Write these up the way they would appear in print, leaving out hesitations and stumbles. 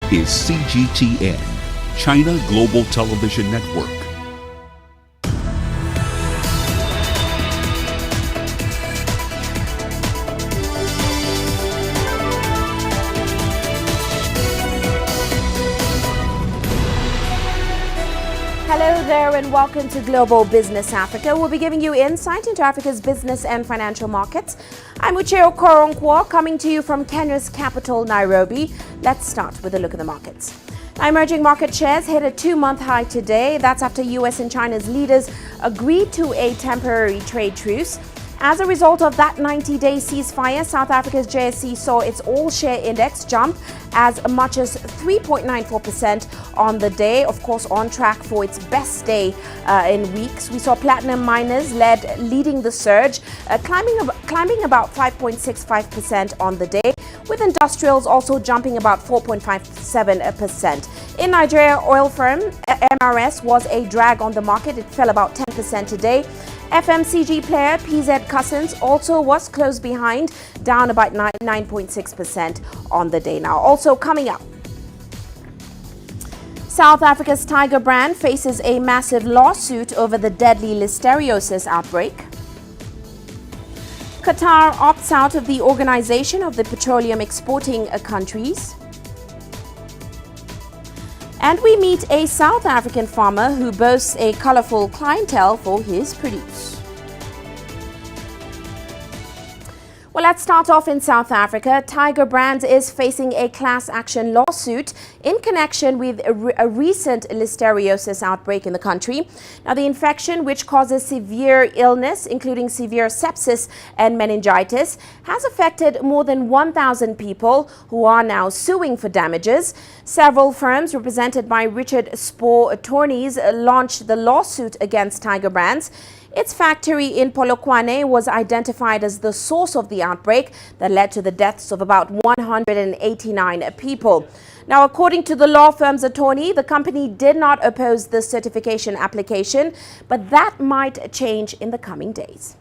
is CGTN, China Global Television Network. Hello there and welcome to Global Business Africa. We'll be giving you insight into Africa's business and financial markets. I'm Uche Okoronkwo, coming to you from Kenya's capital, Nairobi. Let's start with a look at the markets. Now, emerging market shares hit a two-month high today. That's after US and China's leaders agreed to a temporary trade truce. As a result of that 90-day ceasefire, South Africa's JSE saw its all-share index jump as much as 3.94% on the day, of course on track for its best day in weeks. We saw platinum miners leading the surge, climbing about 5.65% on the day, with industrials also jumping about 4.57%. In Nigeria, oil firm MRS was a drag on the market. It fell about 10% today. FMCG player PZ Cussons also was close behind, down about 9.6% on the day. Now, also coming up, South Africa's Tiger brand faces a massive lawsuit over the deadly listeriosis outbreak. Qatar opts out of the Organization of the Petroleum Exporting Countries. And we meet a South African farmer who boasts a colorful clientele for his produce. Well, let's start off in South Africa. Tiger Brands is facing a class action lawsuit in connection with a recent listeriosis outbreak in the country. Now, the infection, which causes severe illness, including severe sepsis and meningitis, has affected more than 1,000 people who are now suing for damages. Several firms represented by Richard Spoor attorneys launched the lawsuit against Tiger Brands. Its factory in Polokwane was identified as the source of the outbreak that led to the deaths of about 189 people. Now, according to the law firm's attorney, the company did not oppose the certification application, but that might change in the coming days.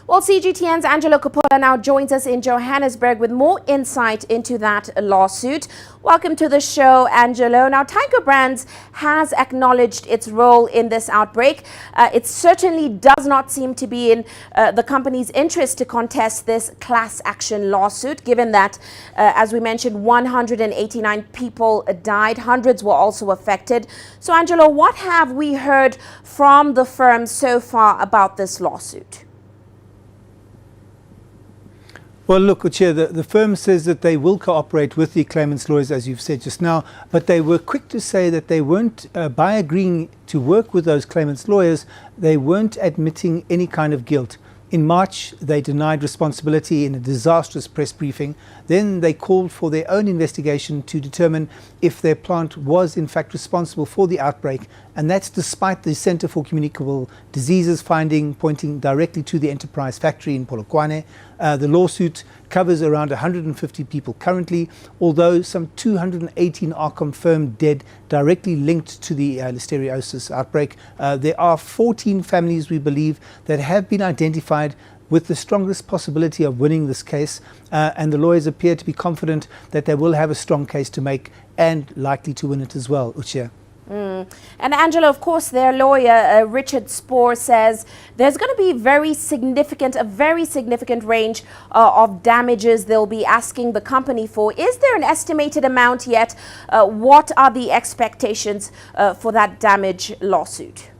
Well, CGTN's Angelo Coppola now joins us in Johannesburg with more insight into that lawsuit. Welcome to the show, Angelo. Now, Tiger Brands has acknowledged its role in this outbreak. It certainly does not seem to be in the company's interest to contest this class action lawsuit, given that, as we mentioned, 189 people died. Hundreds were also affected. So, Angelo, what have we heard from the firm so far about this lawsuit? Well, look, Uche, the firm says that they will cooperate with the claimants' lawyers, as you've said just now, but they were quick to say that they weren't, by agreeing to work with those claimants' lawyers, they weren't admitting any kind of guilt. In March, they denied responsibility in a disastrous press briefing. Then they called for their own investigation to determine if their plant was in fact responsible for the outbreak. And that's despite the Center for Communicable Diseases finding pointing directly to the enterprise factory in Polokwane. The lawsuit covers around 150 people currently, although some 218 are confirmed dead directly linked to the listeriosis outbreak. There are 14 families, we believe, that have been identified with the strongest possibility of winning this case, and the lawyers appear to be confident that they will have a strong case to make and likely to win it as well, Uche. And Angela, of course, their lawyer, Richard Spoor, says there's going to be a very significant range of damages they'll be asking the company for. Is there an estimated amount yet? What are the expectations for that damage lawsuit?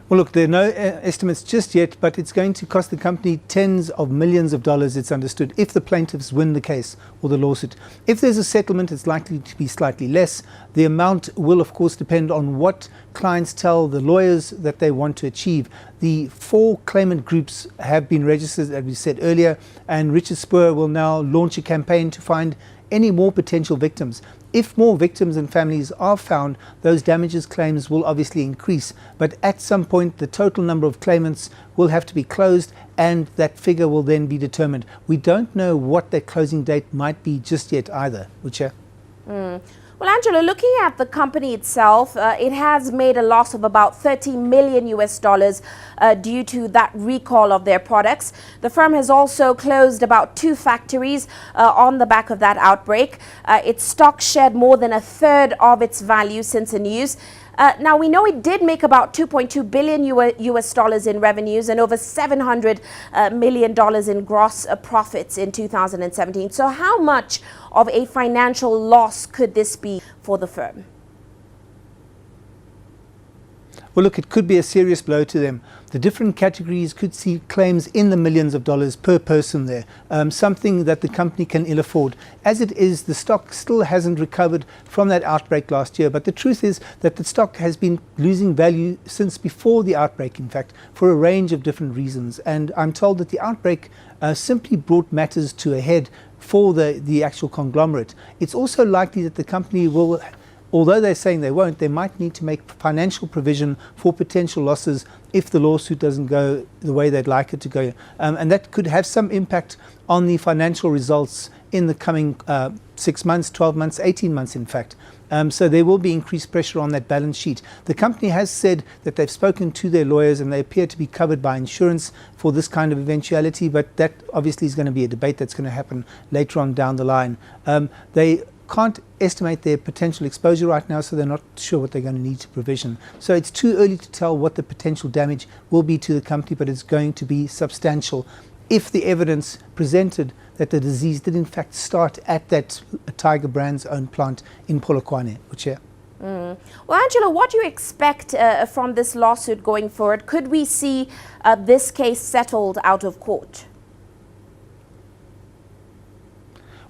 Well, look, there are no estimates just yet, but it's going to cost the company tens of millions of dollars, it's understood, if the plaintiffs win the case or the lawsuit. If there's a settlement, it's likely to be slightly less. The amount will, of course, depend on what clients tell the lawyers that they want to achieve. The 4 claimant groups have been registered, as we said earlier, and Richard Spoor will now launch a campaign to find any more potential victims. If more victims and families are found, those damages claims will obviously increase. But at some point, the total number of claimants will have to be closed, and that figure will then be determined. We don't know what that closing date might be just yet either, Uche. Well, Angela, looking at the company itself, it has made a loss of about $30 million due to that recall of their products. The firm has also closed about 2 factories on the back of that outbreak. Its stock shed more than a third of its value since the news. Now, we know it did make about $2.2 billion in revenues and over $700 million in gross profits in 2017. So how much of a financial loss could this be for the firm? Well, look, it could be a serious blow to them. The different categories could see claims in the millions of dollars per person there, something that the company can ill afford. As it is, the stock still hasn't recovered from that outbreak last year, but the truth is that the stock has been losing value since before the outbreak, in fact, for a range of different reasons. And I'm told that the outbreak simply brought matters to a head for the actual conglomerate. It's also likely that the company will, although they're saying they won't, they might need to make financial provision for potential losses if the lawsuit doesn't go the way they'd like it to go. And that could have some impact on the financial results in the coming 6 months, 12 months, 18 months, in fact. So there will be increased pressure on that balance sheet. The company has said that they've spoken to their lawyers and they appear to be covered by insurance for this kind of eventuality, but that obviously is going to be a debate that's going to happen later on down the line. They can't estimate their potential exposure right now, so they're not sure what they're going to need to provision. So it's too early to tell what the potential damage will be to the company, but it's going to be substantial if the evidence presented that the disease did in fact start at that Tiger Brands own plant in Polokwane, Uche. Well, Angela, what do you expect from this lawsuit going forward? Could we see this case settled out of court?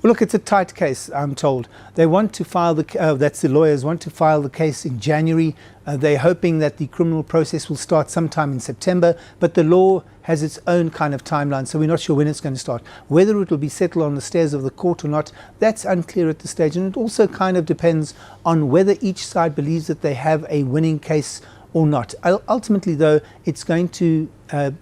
Well, look, it's a tight case, I'm told. They want to file that's the lawyers want to file the case in January. They're hoping that the criminal process will start sometime in September, but the law has its own kind of timeline, so we're not sure when it's going to start. Whether it will be settled on the stairs of the court or not, that's unclear at this stage, and it also kind of depends on whether each side believes that they have a winning case or not. Ultimately, though, it's going to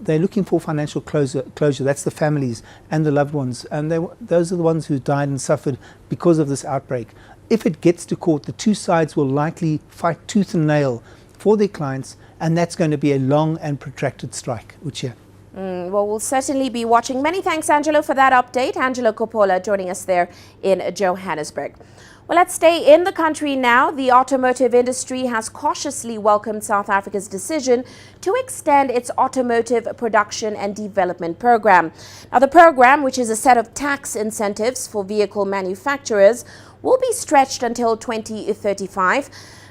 they're looking for financial closure. That's the families and the loved ones, and those are the ones who died and suffered because of this outbreak. If it gets to court, the two sides will likely fight tooth and nail for their clients, and that's going to be a long and protracted strike. Uche. Well, we'll certainly be watching. Many thanks, Angelo, for that update. Angelo Coppola joining us there in Johannesburg. Well, let's stay in the country now. The automotive industry has cautiously welcomed South Africa's decision to extend its automotive production and development program. Now, the program, which is a set of tax incentives for vehicle manufacturers, will be stretched until 2035.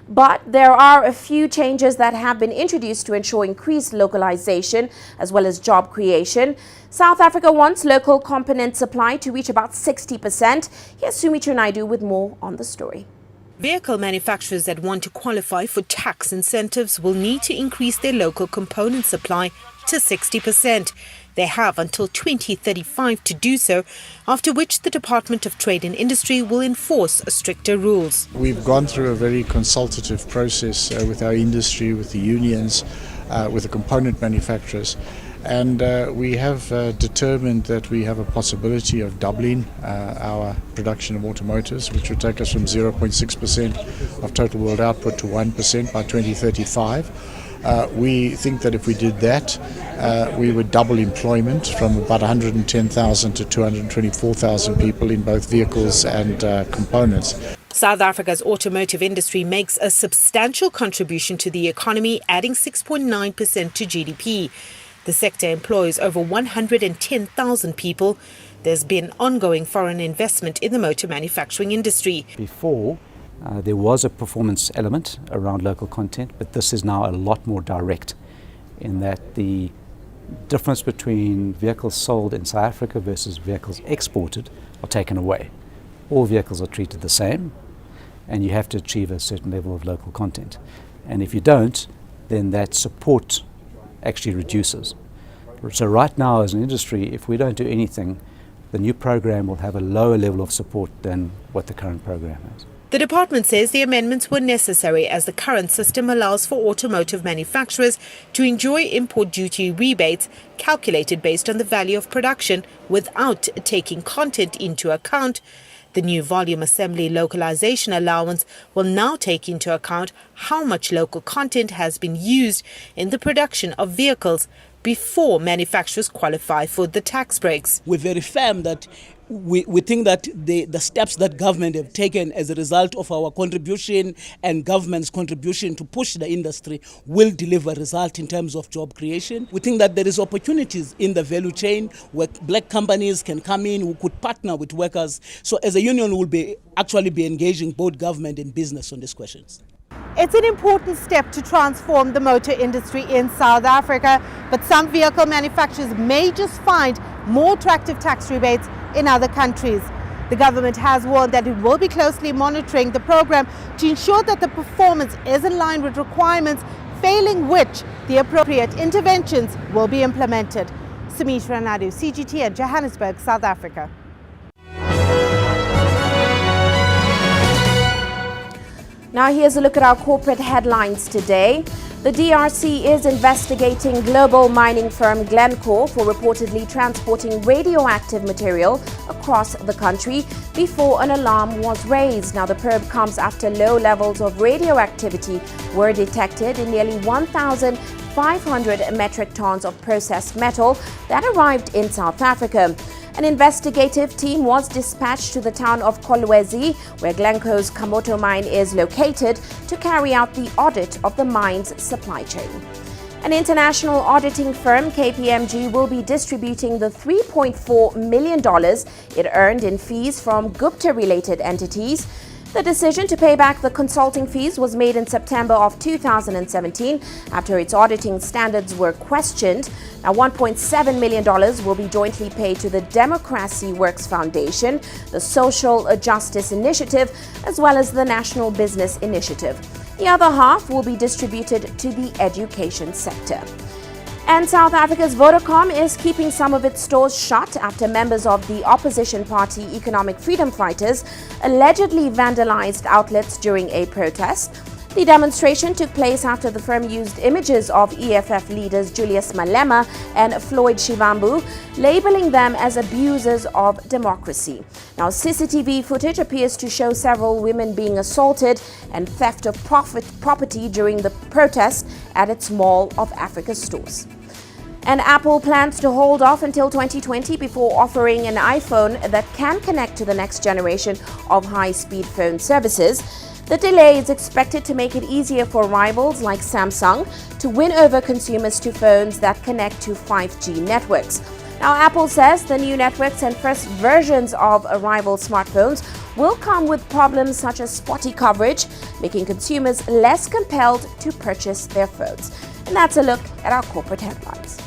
But there are a few changes that have been introduced to ensure increased localization as well as job creation. South Africa wants local component supply to reach about 60%. Here's Sumitra Naidu with more on the story. Vehicle manufacturers that want to qualify for tax incentives will need to increase their local component supply to 60%. They have until 2035 to do so, after which the Department of Trade and Industry will enforce stricter rules. We've gone through a very consultative process with our industry, with the unions, with the component manufacturers, and we have determined that we have a possibility of doubling our production of automotives, which would take us from 0.6% of total world output to 1% by 2035. We think that if we did that, we would double employment from about 110,000 to 224,000 people in both vehicles and components. South Africa's automotive industry makes a substantial contribution to the economy, adding 6.9% to GDP. The sector employs over 110,000 people. There's been ongoing foreign investment in the motor manufacturing industry. Before, there was a performance element around local content, but this is now a lot more direct in that the difference between vehicles sold in South Africa versus vehicles exported are taken away. All vehicles are treated the same, and you have to achieve a certain level of local content. And if you don't, then that support actually reduces. So right now as an industry, if we don't do anything, the new program will have a lower level of support than what the current program has. The department says the amendments were necessary as the current system allows for automotive manufacturers to enjoy import duty rebates calculated based on the value of production without taking content into account. The new volume assembly localization allowance will now take into account how much local content has been used in the production of vehicles before manufacturers qualify for the tax breaks. We're very firm that we think that the steps that government have taken as a result of our contribution and government's contribution to push the industry will deliver result in terms of job creation. We think that there is opportunities in the value chain where black companies can come in who could partner with workers. So as a union, we'll be engaging both government and business on these questions. It's an important step to transform the motor industry in South Africa, but some vehicle manufacturers may just find more attractive tax rebates in other countries. The government has warned that it will be closely monitoring the program to ensure that the performance is in line with requirements, failing which the appropriate interventions will be implemented. Sumitra Nadu, CGTN, Johannesburg, South Africa. Now here's a look at our corporate headlines today. The DRC is investigating global mining firm Glencore for reportedly transporting radioactive material across the country before an alarm was raised. Now the probe comes after low levels of radioactivity were detected in nearly 1,500 metric tons of processed metal that arrived in South Africa. An investigative team was dispatched to the town of Kolwezi, where Glencore's Kamoto mine is located, to carry out the audit of the mine's supply chain. An international auditing firm, KPMG, will be distributing the $3.4 million it earned in fees from Gupta-related entities. The decision to pay back the consulting fees was made in September of 2017 after its auditing standards were questioned. Now, $1.7 million will be jointly paid to the Democracy Works Foundation, the Social Justice Initiative, as well as the National Business Initiative. The other half will be distributed to the education sector. And South Africa's Vodacom is keeping some of its stores shut after members of the opposition party Economic Freedom Fighters allegedly vandalized outlets during a protest. The demonstration took place after the firm used images of EFF leaders Julius Malema and Floyd Shivambu, labeling them as abusers of democracy. Now, CCTV footage appears to show several women being assaulted and theft of property during the protest at its Mall of Africa stores. And Apple plans to hold off until 2020 before offering an iPhone that can connect to the next generation of high-speed phone services. The delay is expected to make it easier for rivals like Samsung to win over consumers to phones that connect to 5G networks. Now, Apple says the new networks and first versions of rival smartphones will come with problems such as spotty coverage, making consumers less compelled to purchase their phones. And that's a look at our corporate headlines.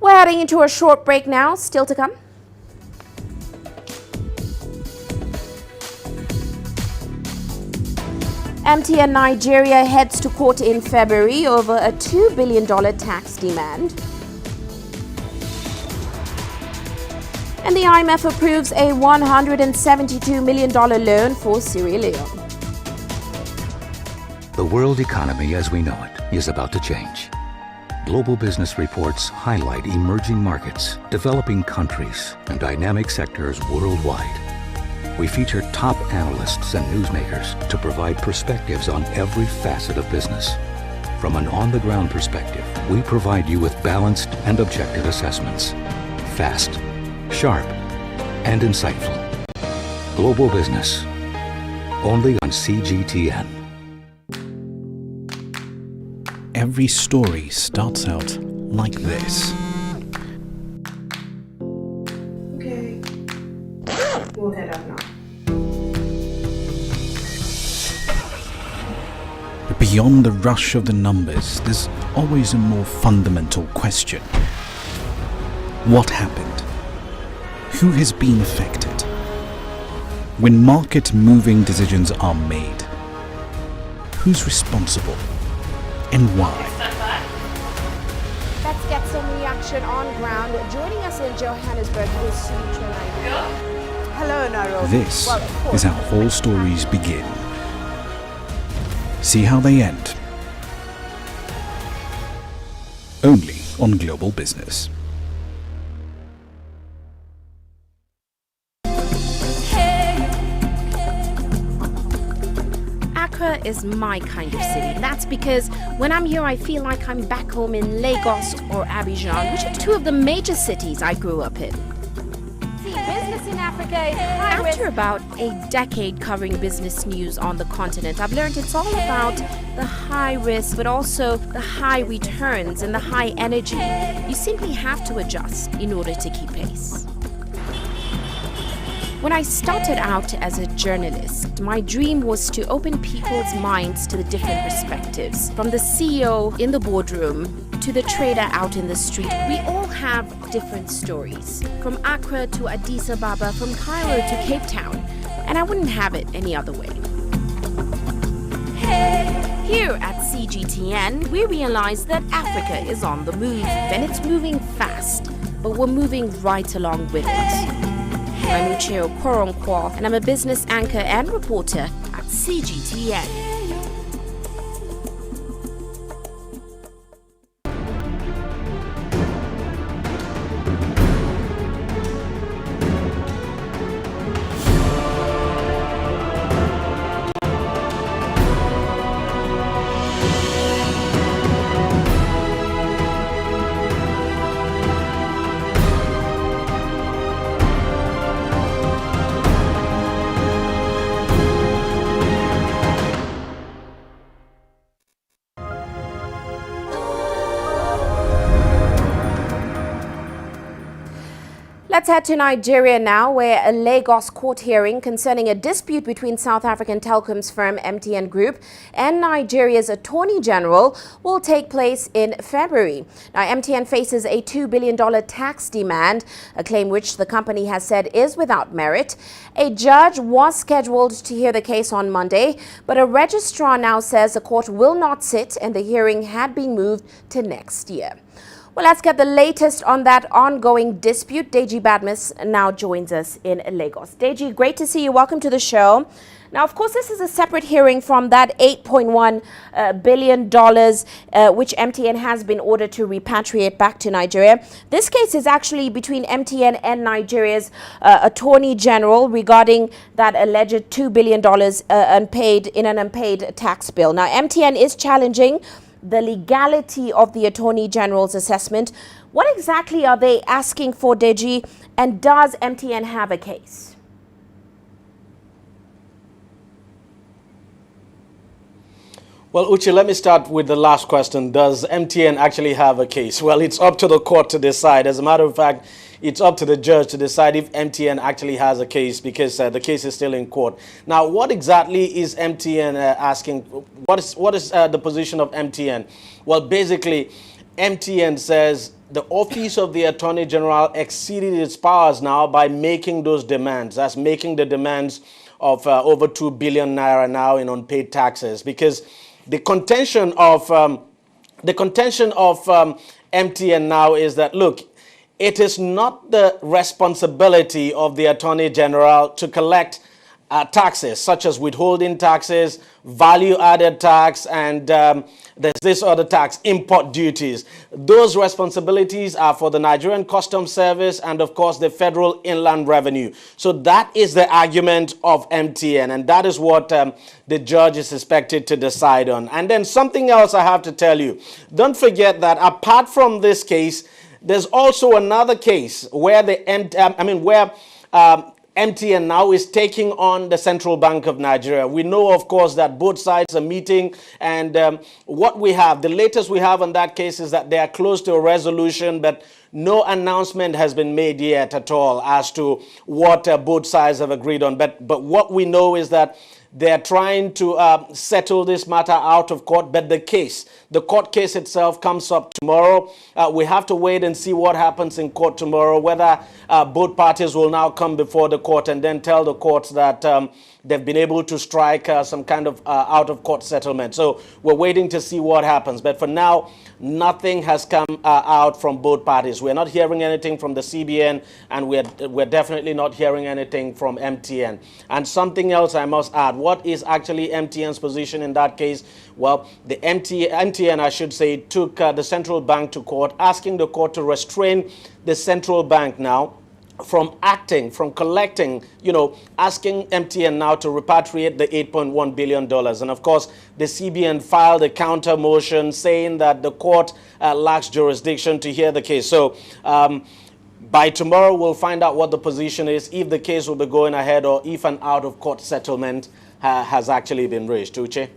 We're heading into a short break now, still to come. MTN Nigeria heads to court in February over a $2 billion tax demand. And the IMF approves a $172 million loan for Sierra Leone. The world economy as we know it is about to change. Global business reports highlight emerging markets, developing countries, and dynamic sectors worldwide. We feature top analysts and newsmakers to provide perspectives on every facet of business. From an on-the-ground perspective, we provide you with balanced and objective assessments. Fast, sharp, and insightful. Global Business. Only on CGTN. Every story starts out like this. Okay. We'll head up now. But beyond the rush of the numbers, there's always a more fundamental question. What happened? Who has been affected? When market-moving decisions are made, who's responsible? And why? Let's get some reaction on ground. Joining us in Johannesburg is Sumitra Nairobi. Hello, Nairobi. This is how all stories begin. See how they end. Only on Global Business. is my kind of city. That's because when I'm here, I feel like I'm back home in Lagos or Abidjan, which are two of the major cities I grew up in. Business in Africa is high risk. After about a decade covering business news on the continent, I've learned it's all about the high risk, but also the high returns and the high energy. You simply have to adjust in order to keep pace. When I started out as a journalist, my dream was to open people's minds to the different perspectives. From the CEO in the boardroom to the trader out in the street, we all have different stories. From Accra to Addis Ababa, from Cairo to Cape Town. And I wouldn't have it any other way. Here at CGTN, we realize that Africa is on the move, and it's moving fast, but we're moving right along with it. I'm Uche Okoronkwo, and I'm a business anchor and reporter at CGTN. Let's head to Nigeria now, where a Lagos court hearing concerning a dispute between South African telecoms firm MTN Group and Nigeria's Attorney General will take place in February. Now, MTN faces a $2 billion tax demand, a claim which the company has said is without merit. A judge was scheduled to hear the case on Monday, but a registrar now says the court will not sit and the hearing had been moved to next year. Well, let's get the latest on that ongoing dispute. Deji Badmus now joins us in Lagos. Deji, great to see you. Welcome to the show. Now, of course, this is a separate hearing from that $8.1 billion, which MTN has been ordered to repatriate back to Nigeria. This case is actually between MTN and Nigeria's Attorney General regarding that alleged $2 billion unpaid tax bill. Now, MTN is challenging the legality of the Attorney General's assessment. What exactly are they asking for, Deji, and does MTN have a case? Well, Uche, let me start with the last question. Does MTN actually have a case? Well, it's up to the court to decide. As a matter of fact, it's up to the judge to decide if MTN actually has a case, because the case is still in court. Now, what exactly is MTN asking? What is the position of MTN? Well, basically, MTN says the Office of the Attorney General exceeded its powers now by making those demands. That's making the demands of over 2 billion naira now in unpaid taxes, because the contention of MTN now is that, look, it is not the responsibility of the Attorney General to collect taxes such as withholding taxes, value-added tax, and there's this other tax, import duties. Those responsibilities are for the Nigerian Customs Service and, of course, the Federal Inland Revenue. So that is the argument of MTN, and that is what the judge is expected to decide on. And then something else I have to tell you. Don't forget that apart from this case, there's also another case where MTN now is taking on the Central Bank of Nigeria. We know, of course, that both sides are meeting, and the latest we have on that case is that they are close to a resolution, but no announcement has been made yet at all as to what both sides have agreed on. But what we know is that they're trying to settle this matter out of court, but the court case itself comes up tomorrow. We have to wait and see what happens in court tomorrow, whether both parties will now come before the court and then tell the courts that they've been able to strike some kind of out-of-court settlement. So we're waiting to see what happens. But for now, nothing has come out from both parties. We're not hearing anything from the CBN, and we're definitely not hearing anything from MTN. And something else I must add, what is actually MTN's position in that case? Well, the MTN, I should say, took the central bank to court, asking the court to restrain the central bank now from acting, from collecting, asking MTN now to repatriate the $8.1 billion. And of course, the CBN filed a counter motion saying that the court lacks jurisdiction to hear the case. So by tomorrow, we'll find out what the position is, if the case will be going ahead or if an out-of-court settlement has actually been reached. Uche?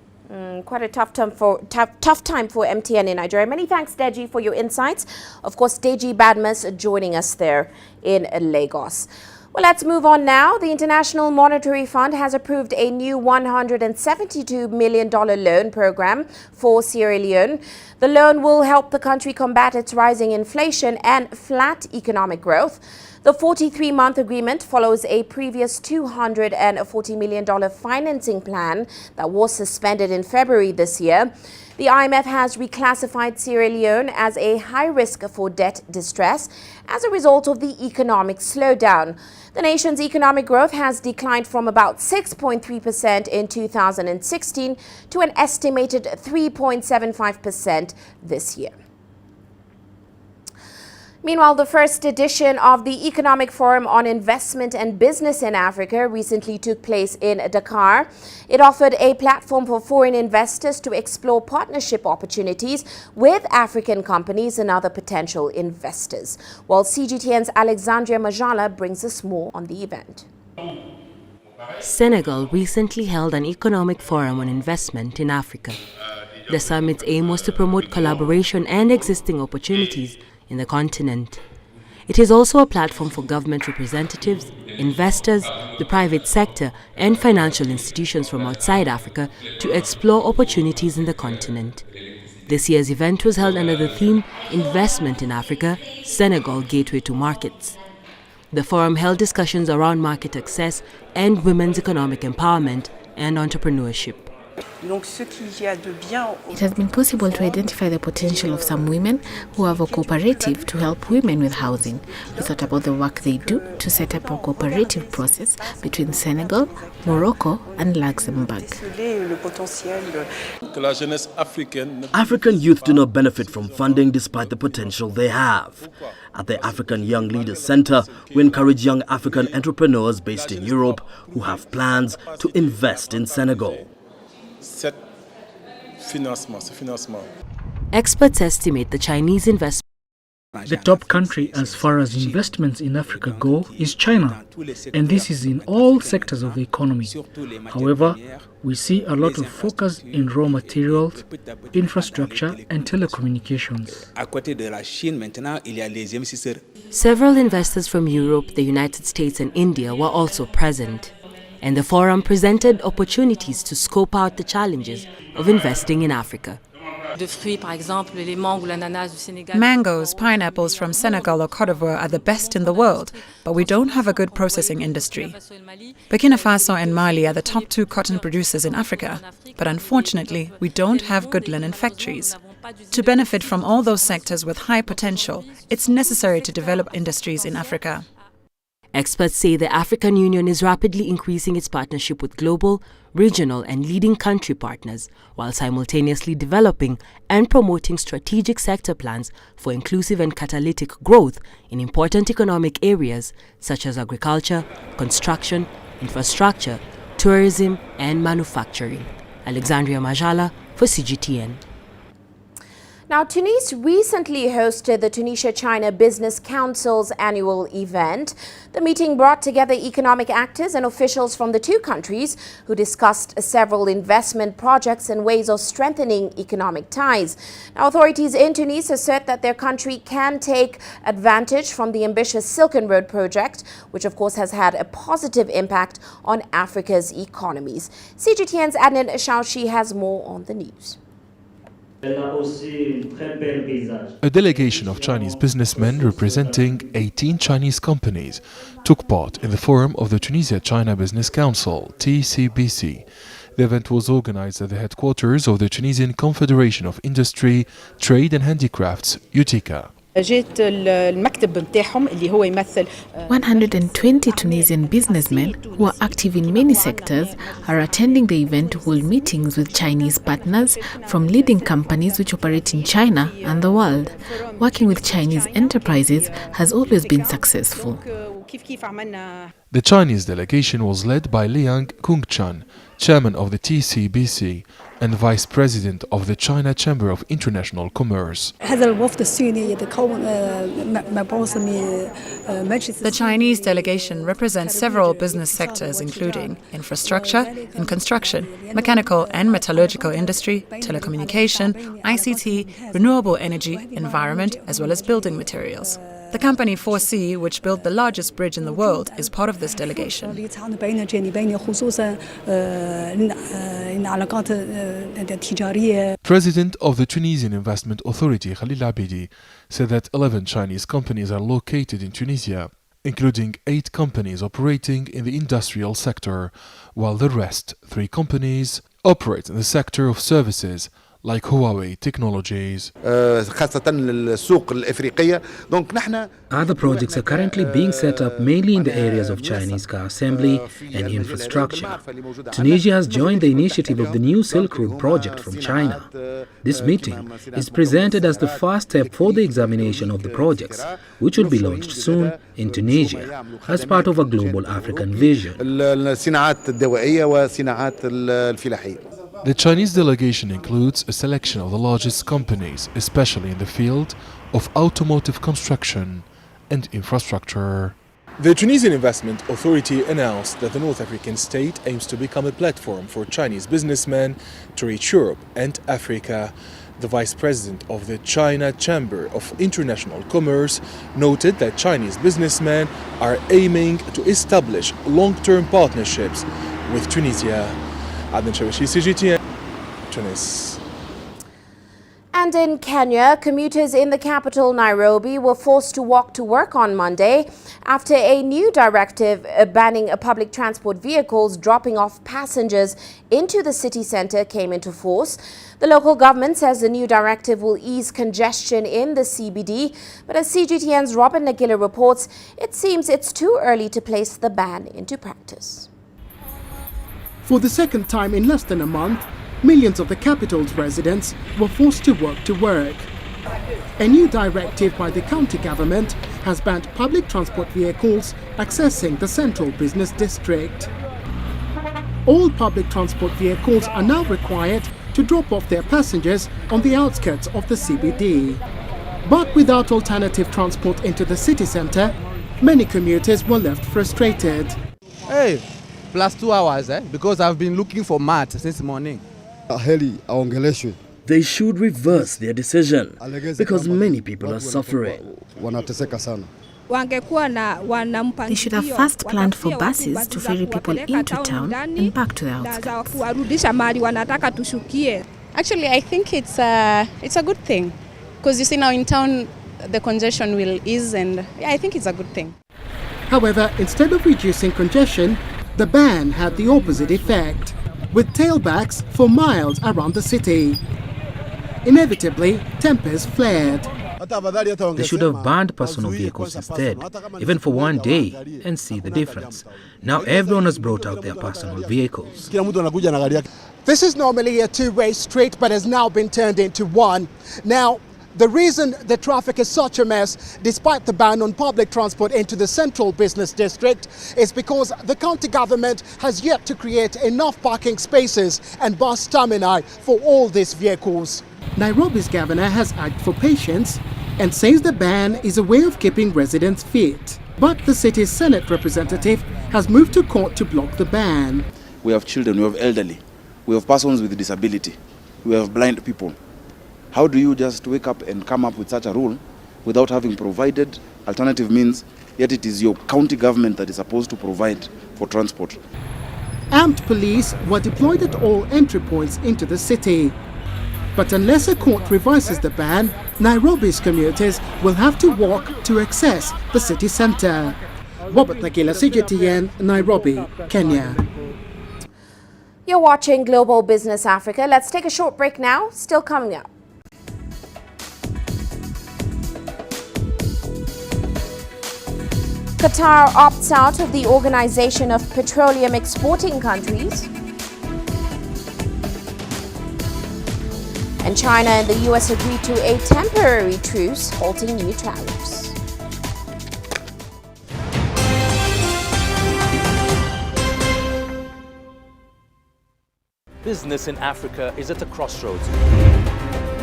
Quite a tough time for MTN in Nigeria. Many thanks, Deji, for your insights. Of course, Deji Badmus joining us there in Lagos. Well, let's move on now. The International Monetary Fund has approved a new $172 million loan program for Sierra Leone. The loan will help the country combat its rising inflation and flat economic growth. The 43-month agreement follows a previous $240 million financing plan that was suspended in February this year. The IMF has reclassified Sierra Leone as a high risk for debt distress as a result of the economic slowdown. The nation's economic growth has declined from about 6.3% in 2016 to an estimated 3.75% this year. Meanwhile, the first edition of the Economic Forum on Investment and Business in Africa recently took place in Dakar. It offered a platform for foreign investors to explore partnership opportunities with African companies and other potential investors. While CGTN's Alexandria Majala brings us more on the event. Senegal recently held an economic forum on investment in Africa. The summit's aim was to promote collaboration and existing opportunities in the continent. It is also a platform for government representatives, investors, the private sector, and financial institutions from outside Africa to explore opportunities in the continent. This year's event was held under the theme Investment in Africa, Senegal Gateway to Markets. The forum held discussions around market access and women's economic empowerment and entrepreneurship. It has been possible to identify the potential of some women who have a cooperative to help women with housing. We thought about the work they do to set up a cooperative process between Senegal, Morocco and Luxembourg. African youth do not benefit from funding despite the potential they have. At the African Young Leaders Center, we encourage young African entrepreneurs based in Europe who have plans to invest in Senegal. Experts estimate the Chinese investment. The top country as far as investments in Africa go is China, and this is in all sectors of the economy. However, we see a lot of focus in raw materials, infrastructure and telecommunications. Several investors from Europe, the United States and India were also present. And the forum presented opportunities to scope out the challenges of investing in Africa. Mangoes, pineapples from Senegal or Cote d'Ivoire are the best in the world, but we don't have a good processing industry. Burkina Faso and Mali are the top 2 cotton producers in Africa, but unfortunately, we don't have good linen factories. To benefit from all those sectors with high potential, it's necessary to develop industries in Africa. Experts say the African Union is rapidly increasing its partnership with global, regional and leading country partners, while simultaneously developing and promoting strategic sector plans for inclusive and catalytic growth in important economic areas such as agriculture, construction, infrastructure, tourism and manufacturing. Alexandria Majala for CGTN. Now, Tunis recently hosted the Tunisia-China Business Council's annual event. The meeting brought together economic actors and officials from the two countries who discussed several investment projects and ways of strengthening economic ties. Now, authorities in Tunis assert that their country can take advantage from the ambitious Silk Road project, which of course has had a positive impact on Africa's economies. CGTN's Adnan Shaushi has more on the news. A delegation of Chinese businessmen representing 18 Chinese companies took part in the forum of the Tunisia-China Business Council, TCBC. The event was organized at the headquarters of the Tunisian Confederation of Industry, Trade and Handicrafts, UTICA. 120 Tunisian businessmen who are active in many sectors are attending the event to hold meetings with Chinese partners from leading companies which operate in China and the world. Working with Chinese enterprises has always been successful. The Chinese delegation was led by Liang Kungchan, chairman of the TCBC and vice president of the China Chamber of International Commerce. The Chinese delegation represents several business sectors including infrastructure and construction, mechanical and metallurgical industry, telecommunication, ICT, renewable energy, environment, as well as building materials. The company 4C, which built the largest bridge in the world, is part of this delegation. President of the Tunisian Investment Authority, Khalil Abidi, said that 11 Chinese companies are located in Tunisia, including 8 companies operating in the industrial sector, while the rest, 3 companies, operate in the sector of services, like Huawei Technologies. Other projects are currently being set up mainly in the areas of Chinese car assembly and infrastructure. Tunisia has joined the initiative of the new Silk Road project from China. This meeting is presented as the first step for the examination of the projects, which will be launched soon in Tunisia as part of a global African vision. The Chinese delegation includes a selection of the largest companies, especially in the field of automotive construction and infrastructure. The Tunisian Investment Authority announced that the North African state aims to become a platform for Chinese businessmen to reach Europe and Africa. The vice president of the China Chamber of International Commerce noted that Chinese businessmen are aiming to establish long-term partnerships with Tunisia. Adnan Shawishi, CGTN, Tunis. And in Kenya, commuters in the capital, Nairobi, were forced to walk to work on Monday after a new directive banning public transport vehicles dropping off passengers into the city centre came into force. The local government says the new directive will ease congestion in the CBD, but as CGTN's Robin Nagila reports, it seems it's too early to place the ban into practice. For the second time in less than a month, millions of the capital's residents were forced to walk to work. A new directive by the county government has banned public transport vehicles accessing the central business district. All public transport vehicles are now required to drop off their passengers on the outskirts of the CBD. But without alternative transport into the city centre, many commuters were left frustrated. Hey, plus 2 hours, because I've been looking for mat since morning. They should reverse their decision because many people are suffering. They should have first planned for buses to ferry people into town and back to the outskirts. Actually, I think it's a good thing because you see now in town the congestion will ease, and yeah, I think it's a good thing. However, instead of reducing congestion, the ban had the opposite effect, with tailbacks for miles around the city. Inevitably, tempers flared. They should have banned personal vehicles instead, even for one day, and see the difference. Now everyone has brought out their personal vehicles. This is normally a two-way street, but has now been turned into one. Now, the reason the traffic is such a mess, despite the ban on public transport into the central business district, is because the county government has yet to create enough parking spaces and bus termini for all these vehicles. Nairobi's governor has asked for patience and says the ban is a way of keeping residents fit. But the city's Senate representative has moved to court to block the ban. We have children, we have elderly, we have persons with disability, we have blind people. How do you just wake up and come up with such a rule without having provided alternative means, yet it is your county government that is supposed to provide for transport? Armed police were deployed at all entry points into the city. But unless a court revises the ban, Nairobi's commuters will have to walk to access the city centre. Robert Nagila, CGTN, Nairobi, Kenya. You're watching Global Business Africa. Let's take a short break now. Still coming up. Qatar opts out of the Organization of Petroleum Exporting Countries. And China and the US agreed to a temporary truce, halting new tariffs. business in Africa is at a crossroads.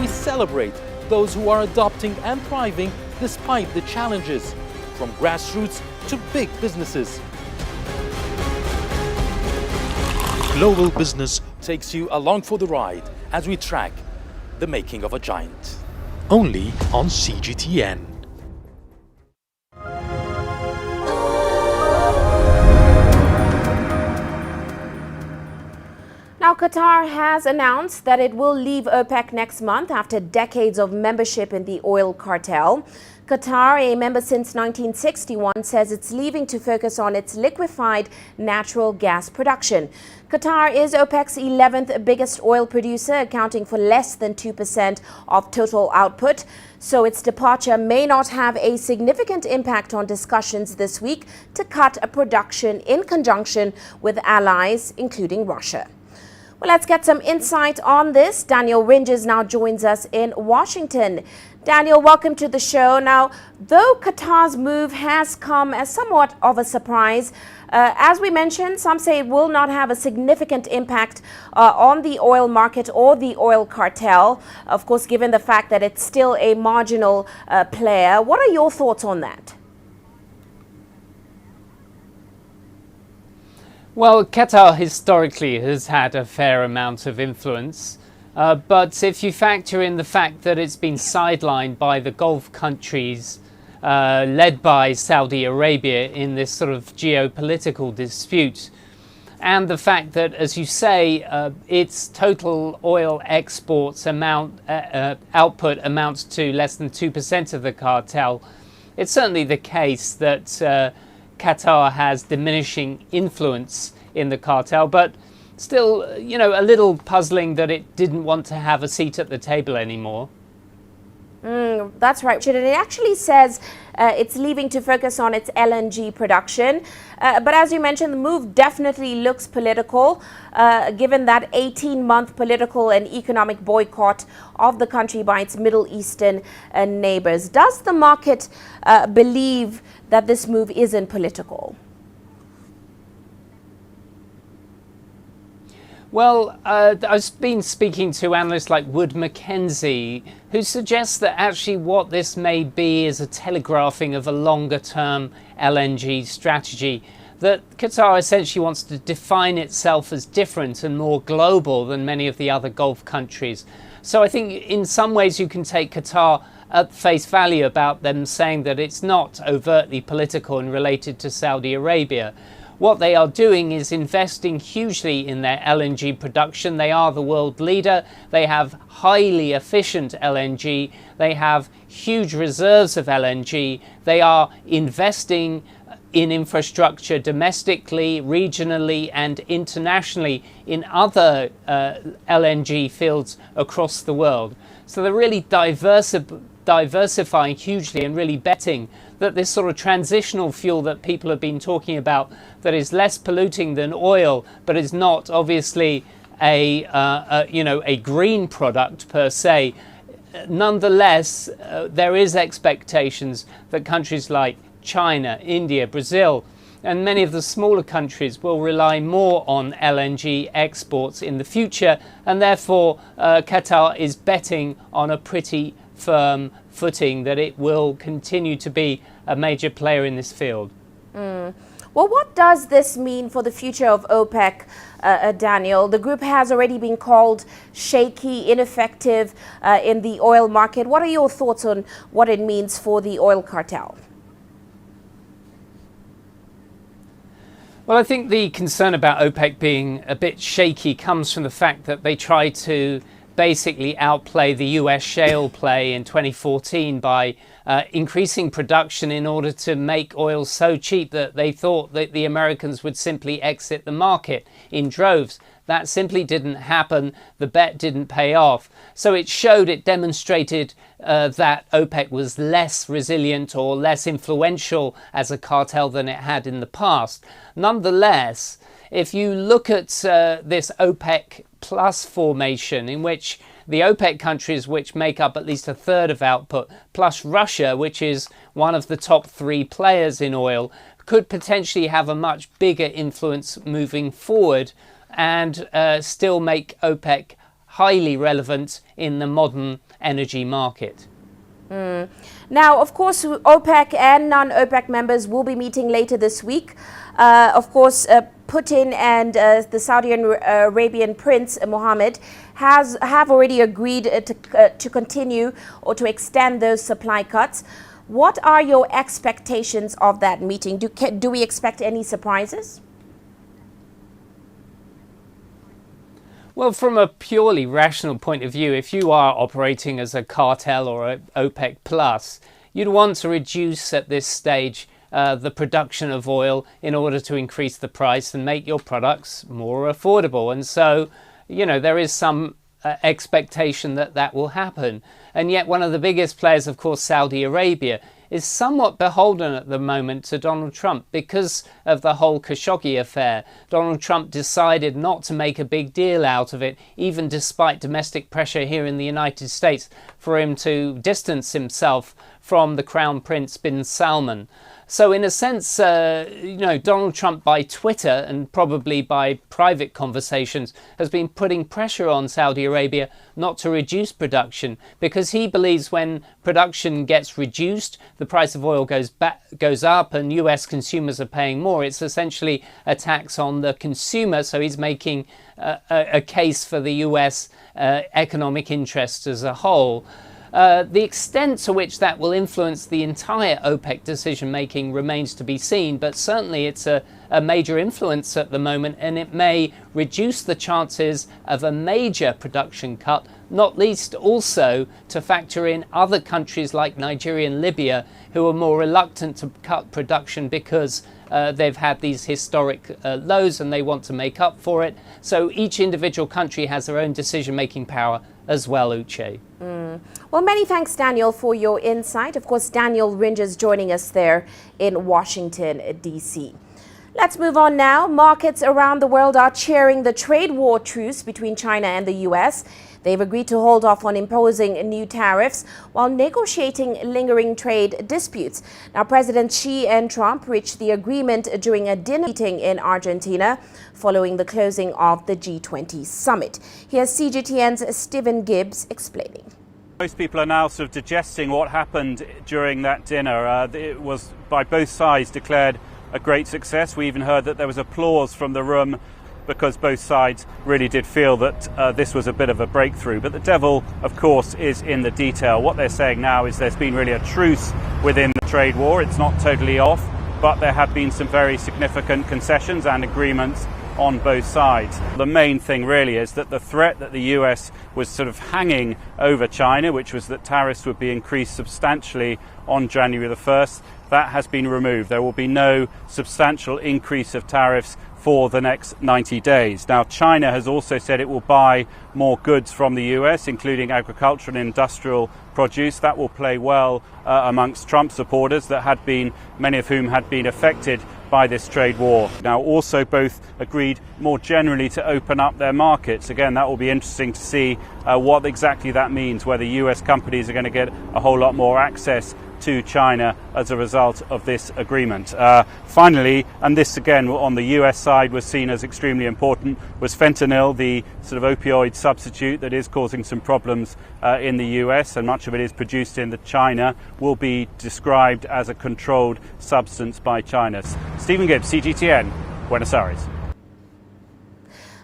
We celebrate those who are adopting and thriving despite the challenges, from grassroots to big businesses. Global Business takes you along for the ride as we track the making of a giant. Only on CGTN. Now, Qatar has announced that it will leave OPEC next month after decades of membership in the oil cartel. Qatar, a member since 1961, says it's leaving to focus on its liquefied natural gas production. Qatar is OPEC's 11th biggest oil producer, accounting for less than 2% of total output. So its departure may not have a significant impact on discussions this week to cut production in conjunction with allies, including Russia. Well, let's get some insight on this. Daniel Ringes now joins us in Washington. Daniel, welcome to the show. Now, though Qatar's move has come as somewhat of a surprise, as we mentioned, some say it will not have a significant impact on the oil market or the oil cartel, of course, given the fact that it's still a marginal player. What are your thoughts on that? Well, Qatar historically has had a fair amount of influence, but if you factor in the fact that it's been sidelined by the Gulf countries led by Saudi Arabia in this sort of geopolitical dispute, and the fact that, as you say, its total oil exports output amounts to less than 2% of the cartel, it's certainly the case that Qatar has diminishing influence in the cartel, but still, a little puzzling that it didn't want to have a seat at the table anymore. That's right. It actually says it's leaving to focus on its LNG production. But as you mentioned, the move definitely looks political, given that 18-month political and economic boycott of the country by its Middle Eastern neighbors. Does the market believe that this move isn't political? Well, I've been speaking to analysts like Wood Mackenzie, who suggests that actually what this may be is a telegraphing of a longer-term LNG strategy, that Qatar essentially wants to define itself as different and more global than many of the other Gulf countries. So I think in some ways you can take Qatar at face value about them saying that it's not overtly political and related to Saudi Arabia. What they are doing is investing hugely in their LNG production. They are the world leader. They have highly efficient LNG. They have huge reserves of LNG. They are investing in infrastructure domestically, regionally, and internationally in other LNG fields across the world. So they're really diversifying hugely and really betting that this sort of transitional fuel that people have been talking about, that is less polluting than oil, but is not obviously a green product per se. Nonetheless, there is expectations that countries like China, India, Brazil, and many of the smaller countries will rely more on LNG exports in the future, and therefore Qatar is betting on a pretty firm footing that it will continue to be a major player in this field. Well, what does this mean for the future of OPEC, Daniel? The group has already been called shaky, ineffective in the oil market. What are your thoughts on what it means for the oil cartel? Well, I think the concern about OPEC being a bit shaky comes from the fact that they try to basically outplay the US shale play in 2014 by increasing production in order to make oil so cheap that they thought that the Americans would simply exit the market in droves. That simply didn't happen. The bet didn't pay off. So it demonstrated that OPEC was less resilient or less influential as a cartel than it had in the past. Nonetheless, if you look at this OPEC plus formation, in which the OPEC countries, which make up at least a third of output, plus Russia, which is one of the top 3 players in oil, could potentially have a much bigger influence moving forward and still make OPEC highly relevant in the modern energy market. Now, of course, OPEC and non-OPEC members will be meeting later this week. Of course, Putin and the Saudi Arabian Prince Mohammed have already agreed to continue or to extend those supply cuts. What are your expectations of that meeting? Do we expect any surprises? Well, from a purely rational point of view, if you are operating as a cartel or a OPEC plus, you'd want to reduce at this stage the production of oil in order to increase the price and make your products more affordable. And so, you know, there is some expectation that that will happen. And yet one of the biggest players, of course, Saudi Arabia, is somewhat beholden at the moment to Donald Trump because of the whole Khashoggi affair. Donald Trump decided not to make a big deal out of it, even despite domestic pressure here in the United States for him to distance himself from the Crown Prince bin Salman. So in a sense, Donald Trump by Twitter and probably by private conversations has been putting pressure on Saudi Arabia not to reduce production, because he believes when production gets reduced, the price of oil goes up and US consumers are paying more. It's essentially a tax on the consumer. So he's making a case for the US economic interests as a whole. The extent to which that will influence the entire OPEC decision-making remains to be seen, but certainly it's a major influence at the moment, and it may reduce the chances of a major production cut, not least also to factor in other countries like Nigeria and Libya who are more reluctant to cut production because they've had these historic lows and they want to make up for it. So each individual country has their own decision-making power as well, Uche. Well, many thanks, Daniel, for your insight. Of course, Daniel Ringers joining us there in Washington, D.C. Let's move on now. Markets around the world are cheering the trade war truce between China and the U.S. They've agreed to hold off on imposing new tariffs while negotiating lingering trade disputes. Now, President Xi and Trump reached the agreement during a dinner meeting in Argentina following the closing of the G20 summit. Here's CGTN's Stephen Gibbs explaining. Most people are now sort of digesting what happened during that dinner. It was by both sides declared a great success. We even heard that there was applause from the room because both sides really did feel that this was a bit of a breakthrough. But the devil, of course, is in the detail. What they're saying now is there's been really a truce within the trade war. It's not totally off, but there have been some very significant concessions and agreements on both sides. The main thing really is that the threat that the US was sort of hanging over China, which was that tariffs would be increased substantially on January the 1st, that has been removed. There will be no substantial increase of tariffs for the next 90 days. Now, China has also said it will buy more goods from the US, including agricultural and industrial produce. That will play well amongst Trump supporters many of whom had been affected by this trade war. Now, also both agreed more generally to open up their markets. Again, that will be interesting to see what exactly that means, whether US companies are going to get a whole lot more access to China as a result of this agreement. Finally, and this again on the US side was seen as extremely important, was fentanyl, the sort of opioid substitute that is causing some problems in the US, and much of it is produced in China, will be described as a controlled substance by China. Stephen Gibbs, CGTN, Buenos Aires.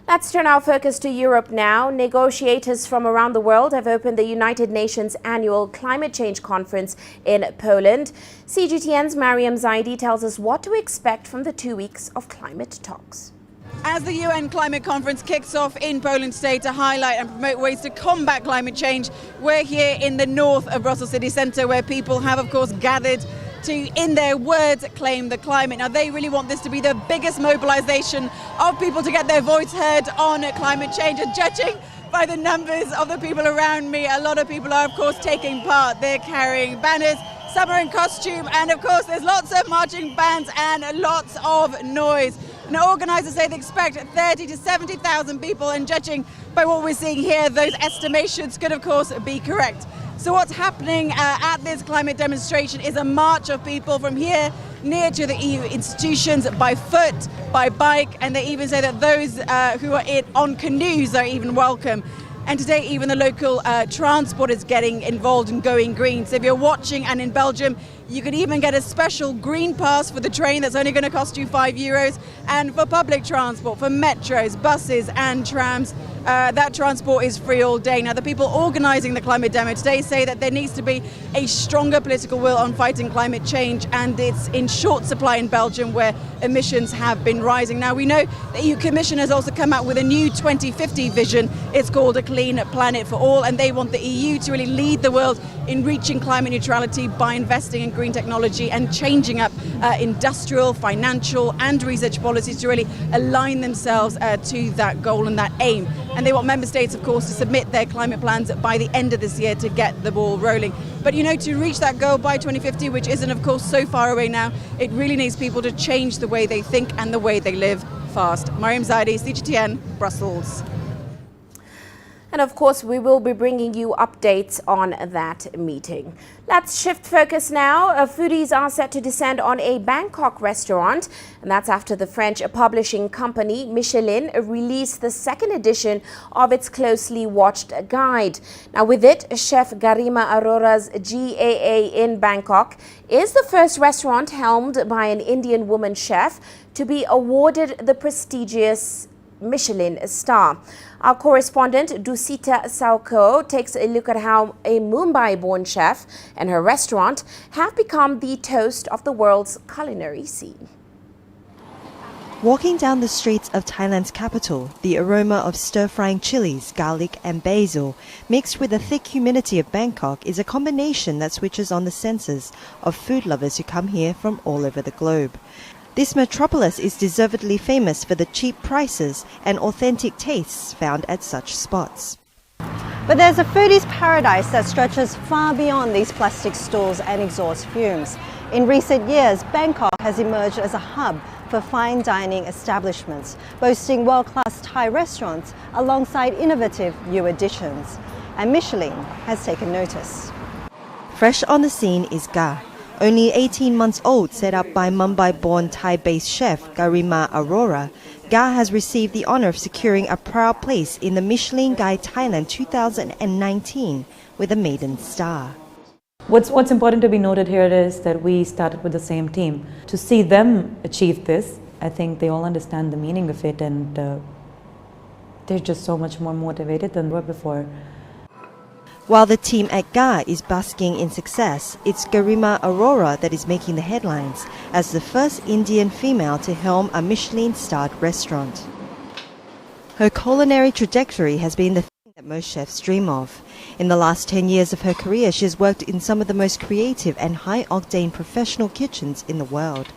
Let's turn our focus to Europe now. Negotiators from around the world have opened the United Nations annual climate change conference in Poland. CGTN's Mariam Zaidi tells us what to expect from the 2 weeks of climate talks. As the UN Climate Conference kicks off in Poland today to highlight and promote ways to combat climate change, we're here in the north of Brussels city centre, where people have, of course, gathered to, in their words, claim the climate. Now, they really want this to be the biggest mobilisation of people to get their voice heard on climate change. And judging by the numbers of the people around me, a lot of people are, of course, taking part. They're carrying banners, some are in costume, and, of course, there's lots of marching bands and lots of noise. Now, organisers say they expect 30 to 70,000 people, and judging by what we're seeing here, those estimations could, of course, be correct. So what's happening at this climate demonstration is a march of people from here near to the EU institutions by foot, by bike, and they even say that those who are on canoes are even welcome. And today even the local transport is getting involved in going green. So if you're watching and in Belgium, you can even get a special green pass for the train that's only going to cost you €5. And for public transport, for metros, buses and trams, that transport is free all day. Now, the people organising the climate demo today say that there needs to be a stronger political will on fighting climate change, and it's in short supply in Belgium where emissions have been rising. Now, we know the EU Commission has also come out with a new 2050 vision. It's called A Clean Planet for All, and they want the EU to really lead the world in reaching climate neutrality by investing in green technology and changing up industrial, financial and research policies to really align themselves to that goal and that aim. And they want member states, of course, to submit their climate plans by the end of this year to get the ball rolling. But, you know, to reach that goal by 2050, which isn't, of course, so far away now, it really needs people to change the way they think and the way they live fast. Mariam Zaidi, CGTN, Brussels. And of course, we will be bringing you updates on that meeting. Let's shift focus now. Foodies are set to descend on a Bangkok restaurant, and that's after the French publishing company Michelin released the second edition of its closely watched guide. Now, with it, Chef Garima Arora's GAA in Bangkok is the first restaurant helmed by an Indian woman chef to be awarded the prestigious Michelin star. Our correspondent Dusita Sauko takes a look at how a Mumbai-born chef and her restaurant have become the toast of the world's culinary scene. Walking down the streets of Thailand's capital, the aroma of stir-frying chilies, garlic and basil, mixed with the thick humidity of Bangkok, is a combination that switches on the senses of food lovers who come here from all over the globe. This metropolis is deservedly famous for the cheap prices and authentic tastes found at such spots. But there's a foodie's paradise that stretches far beyond these plastic stools and exhaust fumes. In recent years, Bangkok has emerged as a hub for fine dining establishments, boasting world-class Thai restaurants alongside innovative new additions. And Michelin has taken notice. Fresh on the scene is Ga. Only 18 months old, set up by Mumbai-born Thai-based chef Garima Arora, Ga has received the honor of securing a proud place in the Michelin Guide Thailand 2019 with a maiden star. What's important to be noted here is that we started with the same team. To see them achieve this, I think they all understand the meaning of it, and they're just so much more motivated than they were before. While the team at Ga is basking in success, it's Garima Arora that is making the headlines as the first Indian female to helm a Michelin-starred restaurant. Her culinary trajectory has been the thing that most chefs dream of. In the last 10 years of her career, she has worked in some of the most creative and high-octane professional kitchens in the world.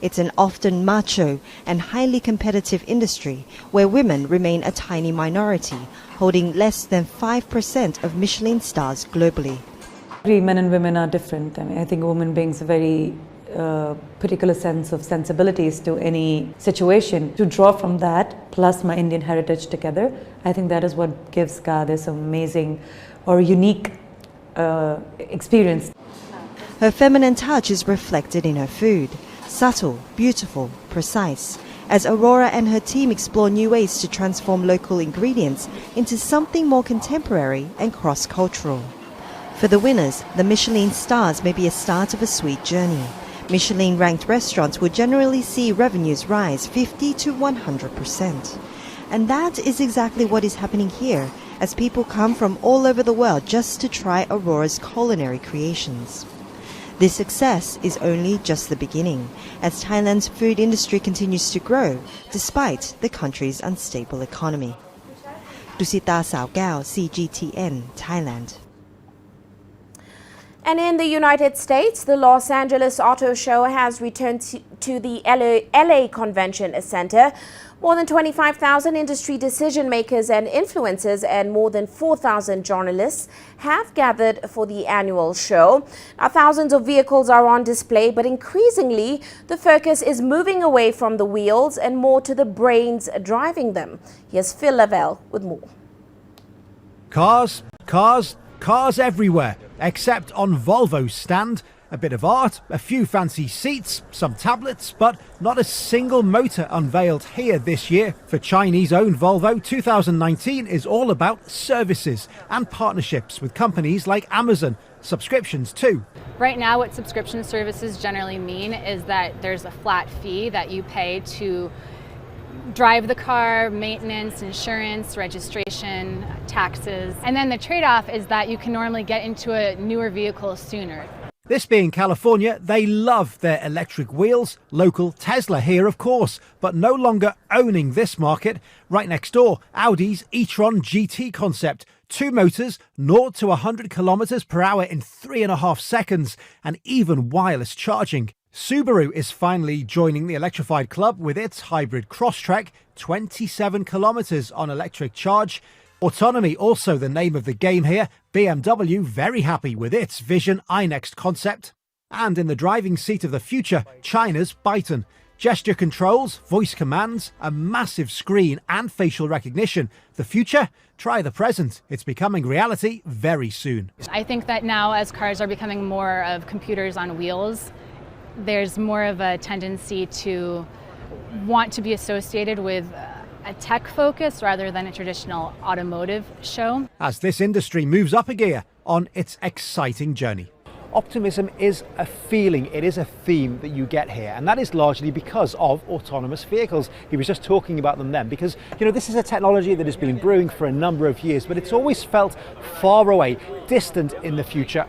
It's an often macho and highly competitive industry where women remain a tiny minority, holding less than 5% of Michelin stars globally. Men and women are different. I think a woman brings a very particular sense of sensibilities to any situation. To draw from that, plus my Indian heritage together, I think that is what gives Ga this amazing or unique experience. Her feminine touch is reflected in her food. Subtle, beautiful, precise, as Aurora and her team explore new ways to transform local ingredients into something more contemporary and cross-cultural. For the winners, the Michelin stars may be a start of a sweet journey. Michelin-ranked restaurants will generally see revenues rise 50 to 100%. And that is exactly what is happening here, as people come from all over the world just to try Aurora's culinary creations. This success is only just the beginning, as Thailand's food industry continues to grow, despite the country's unstable economy. Dusita Saogao, CGTN, Thailand. And in the United States, the Los Angeles Auto Show has returned to the LA Convention Center. More than 25,000 industry decision makers and influencers and more than 4,000 journalists have gathered for the annual show. Now, thousands of vehicles are on display, but increasingly the focus is moving away from the wheels and more to the brains driving them. Here's Phil Lavelle with more. Cars, Cars everywhere, except on Volvo's stand. A bit of art, a few fancy seats, some tablets, but not a single motor unveiled here this year. For Chinese-owned Volvo, 2019 is all about services and partnerships with companies like Amazon. Subscriptions too. Right now, what subscription services generally mean is that there's a flat fee that you pay to drive the car, maintenance, insurance, registration, taxes. And then the trade-off is that you can normally get into a newer vehicle sooner. This being California, they love their electric wheels. Local Tesla here, of course, but no longer owning this market. Right next door, Audi's e-tron GT concept. 2 motors, 0 to 100 kilometers per hour in 3.5 seconds, and even wireless charging. Subaru is finally joining the electrified club with its hybrid Crosstrek, 27 kilometers on electric charge. Autonomy also the name of the game here. BMW very happy with its Vision iNext concept. And in the driving seat of the future, China's Byton. Gesture controls, voice commands, a massive screen and facial recognition. The future? Try the present. It's becoming reality very soon. I think that now as cars are becoming more of computers on wheels, there's more of a tendency to want to be associated with a tech focus rather than a traditional automotive show. As this industry moves up a gear on its exciting journey. Optimism is a feeling, it is a theme that you get here, and that is largely because of autonomous vehicles. He was just talking about them then, because this is a technology that has been brewing for a number of years, but it's always felt far away, distant in the future.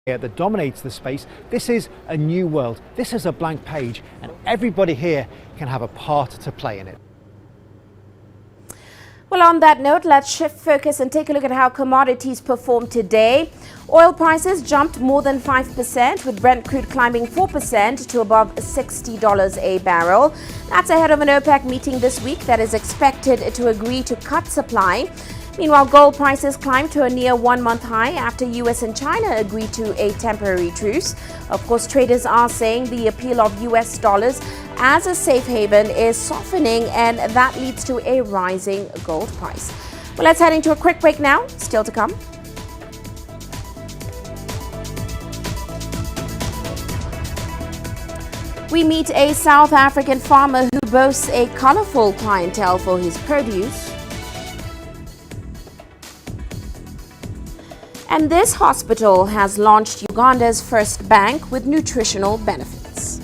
That dominates the space. This is a new world. This is a blank page, and everybody here can have a part to play in it. Well, on that note, let's shift focus and take a look at how commodities performed today. Oil prices jumped more than 5%, with Brent crude climbing 4% to above $60 a barrel. That's ahead of an OPEC meeting this week that is expected to agree to cut supply. Meanwhile, gold prices climbed to a near one-month high after US and China agreed to a temporary truce. Of course, traders are saying the appeal of US dollars as a safe haven is softening, and that leads to a rising gold price. Well, let's head into a quick break now. Still to come. We meet a South African farmer who boasts a colorful clientele for his produce. And this hospital has launched Uganda's first bank with nutritional benefits.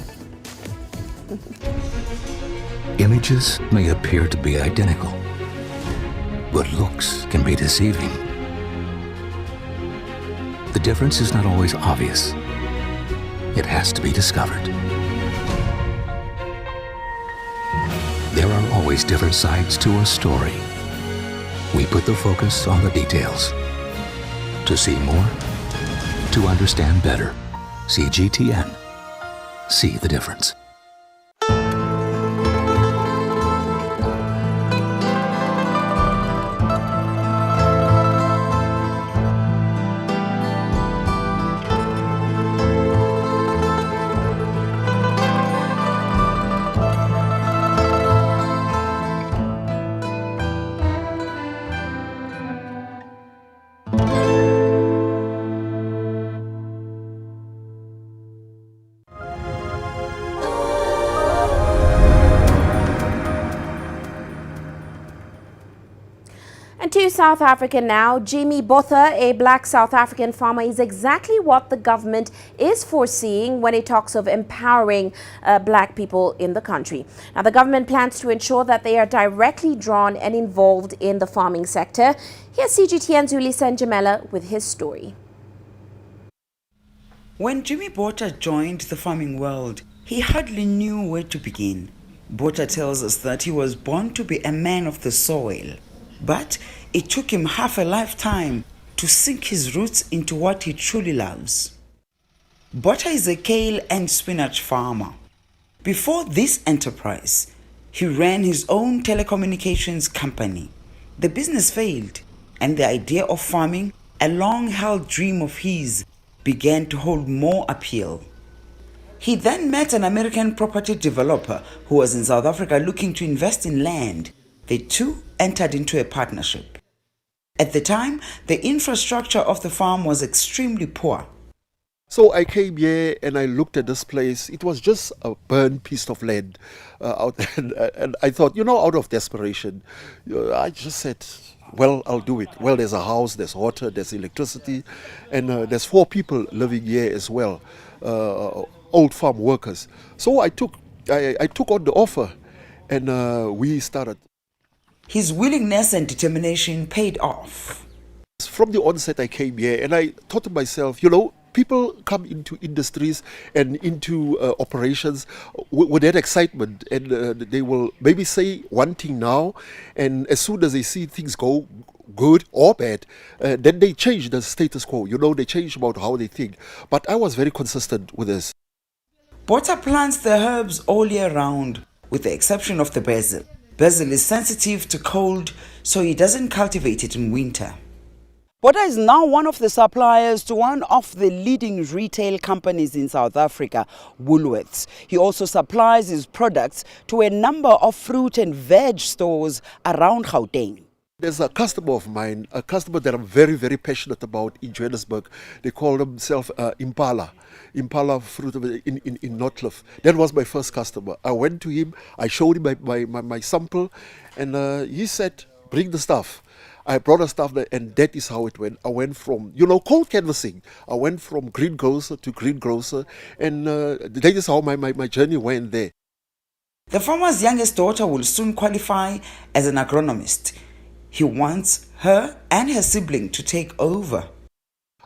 Images may appear to be identical, but looks can be deceiving. The difference is not always obvious. It has to be discovered. There are always different sides to a story. We put the focus on the details. To see more, to understand better. CGTN. See the difference. To South Africa now, Jimmy Botha, a black South African farmer, is exactly what the government is foreseeing when it talks of empowering black people in the country. Now, the government plans to ensure that they are directly drawn and involved in the farming sector. Here's CGTN's Ulisa Njamela with his story. When Jimmy Botha joined the farming world, he hardly knew where to begin. Botha tells us that he was born to be a man of the soil, but it took him half a lifetime to sink his roots into what he truly loves. Botha is a kale and spinach farmer. Before this enterprise, he ran his own telecommunications company. The business failed, and the idea of farming, a long-held dream of his, began to hold more appeal. He then met an American property developer who was in South Africa looking to invest in land. The two entered into a partnership. At the time, the infrastructure of the farm was extremely poor. So I came here and I looked at this place. It was just a burned piece of land and I thought, out of desperation, I just said, well, I'll do it. Well, there's a house, there's water, there's electricity, and there's 4 people living here as well, old farm workers. So I took on the offer and we started. His willingness and determination paid off. From the onset I came here and I thought to myself, people come into industries and into operations with that excitement, and they will maybe say one thing now, and as soon as they see things go good or bad, then they change the status quo. They change about how they think. But I was very consistent with this. Botha plants the herbs all year round, with the exception of the basil. Basil is sensitive to cold, so he doesn't cultivate it in winter. Botha is now one of the suppliers to one of the leading retail companies in South Africa, Woolworths. He also supplies his products to a number of fruit and veg stores around Gauteng. There's a customer of mine, a customer that I'm very, very passionate about in Johannesburg. They call themselves Impala fruit in Northcliffe. That was my first customer. I went to him, I showed him my sample, and he said, bring the stuff. I brought the stuff there, and that is how it went. I went from, cold canvassing. I went from green grocer to green grocer, and that is how my journey went there. The farmer's youngest daughter will soon qualify as an agronomist. He wants her and her sibling to take over.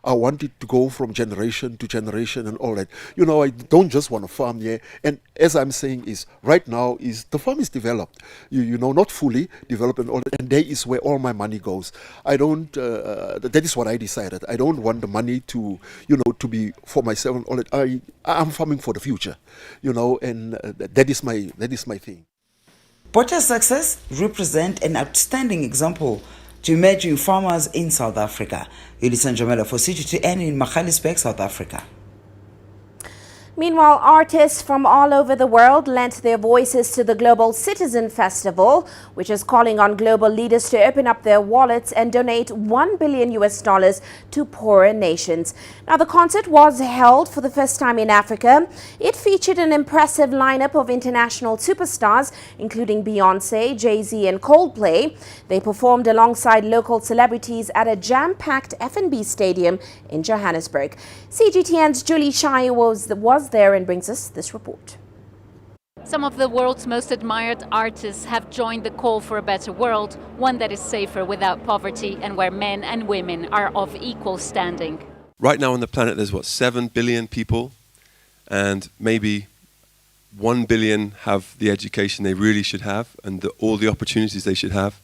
I want it to go from generation to generation and all that. I don't just want to farm here. And as I'm saying is, right now, the farm is developed. Not fully developed and all that. And there is where all my money goes. I don't, that is what I decided. I don't want the money to be for myself and all that. I'm farming for the future, and that is my thing. Botha's success represents an outstanding example to emerging farmers in South Africa. Yulisa Njomela for CGTN in Magaliesburg, South Africa. Meanwhile, artists from all over the world lent their voices to the Global Citizen Festival, which is calling on global leaders to open up their wallets and donate $1 billion to poorer nations. Now, the concert was held for the first time in Africa. It featured an impressive lineup of international superstars, including Beyonce, Jay-Z and Coldplay. They performed alongside local celebrities at a jam-packed F&B stadium in Johannesburg. CGTN's Julie Shai was there and brings us this report. Some of the world's most admired artists have joined the call for a better world, one that is safer without poverty and where men and women are of equal standing. Right now on the planet there's 7 billion people, and maybe 1 billion have the education they really should have and all the opportunities they should have.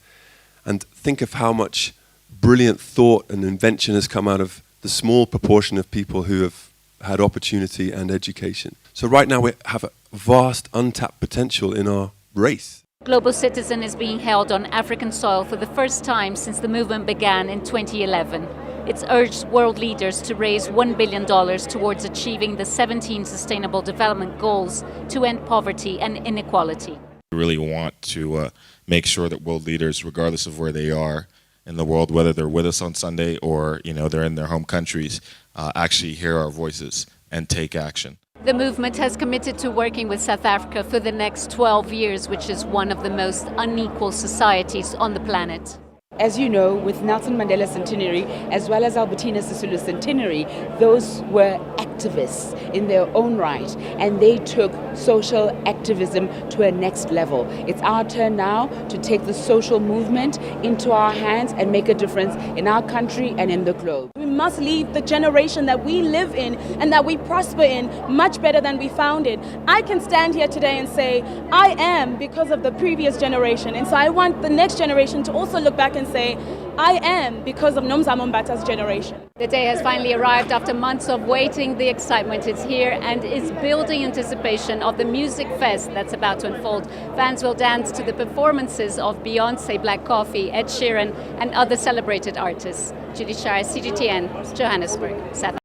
And think of how much brilliant thought and invention has come out of the small proportion of people who have had opportunity and education. So right now we have a vast untapped potential in our race. Global Citizen is being held on African soil for the first time since the movement began in 2011. It's urged world leaders to raise $1 billion towards achieving the 17 Sustainable Development Goals to end poverty and inequality. We really want to make sure that world leaders, regardless of where they are in the world, whether they're with us on Sunday or they're in their home countries, actually hear our voices and take action. The movement has committed to working with South Africa for the next 12 years, which is one of the most unequal societies on the planet. As you know, with Nelson Mandela's centenary as well as Albertina Sisulu's centenary, those were activists in their own right, and they took social activism to a next level. It's our turn now to take the social movement into our hands and make a difference in our country and in the globe. We must leave the generation that we live in and that we prosper in much better than we found it. I can stand here today and say, I am because of the previous generation, and so I want the next generation to also look back and say, I am because of Nomzamo Mbata's generation. The day has finally arrived after months of waiting. The excitement is here and is building anticipation of the music fest that's about to unfold. Fans will dance to the performances of Beyonce, Black Coffee, Ed Sheeran and other celebrated artists. Judy Shire, CGTN, Johannesburg, South Africa.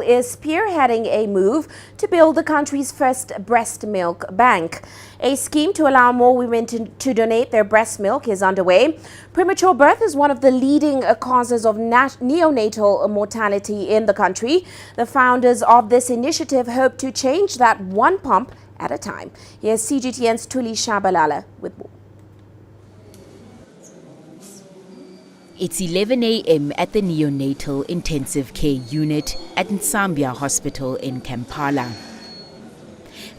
is spearheading a move to build the country's first breast milk bank. A scheme to allow more women to donate their breast milk is underway. Premature birth is one of the leading causes of neonatal mortality in the country. The founders of this initiative hope to change that one pump at a time. Here's CGTN's Tuli Shabalala with more. It's 11 a.m. at the neonatal intensive care unit at Nsambia Hospital in Kampala.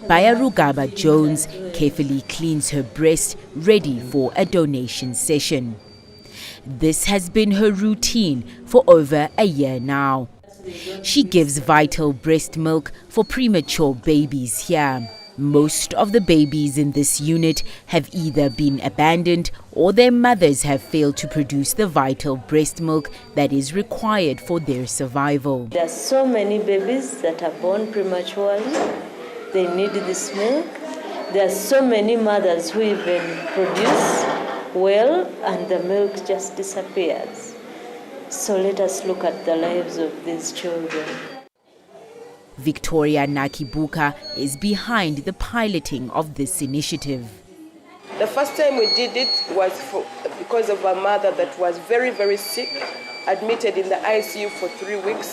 Bayarugaba Jones carefully cleans her breast, ready for a donation session. This has been her routine for over a year now. She gives vital breast milk for premature babies here. Most of the babies in this unit have either been abandoned or their mothers have failed to produce the vital breast milk that is required for their survival. There are so many babies that are born prematurely. They need this milk. There are so many mothers who even produce well and the milk just disappears. So let us look at the lives of these children. Victoria Nakibuka is behind the piloting of this initiative. The first time we did it was because of a mother that was very, very sick, admitted in the ICU for 3 weeks.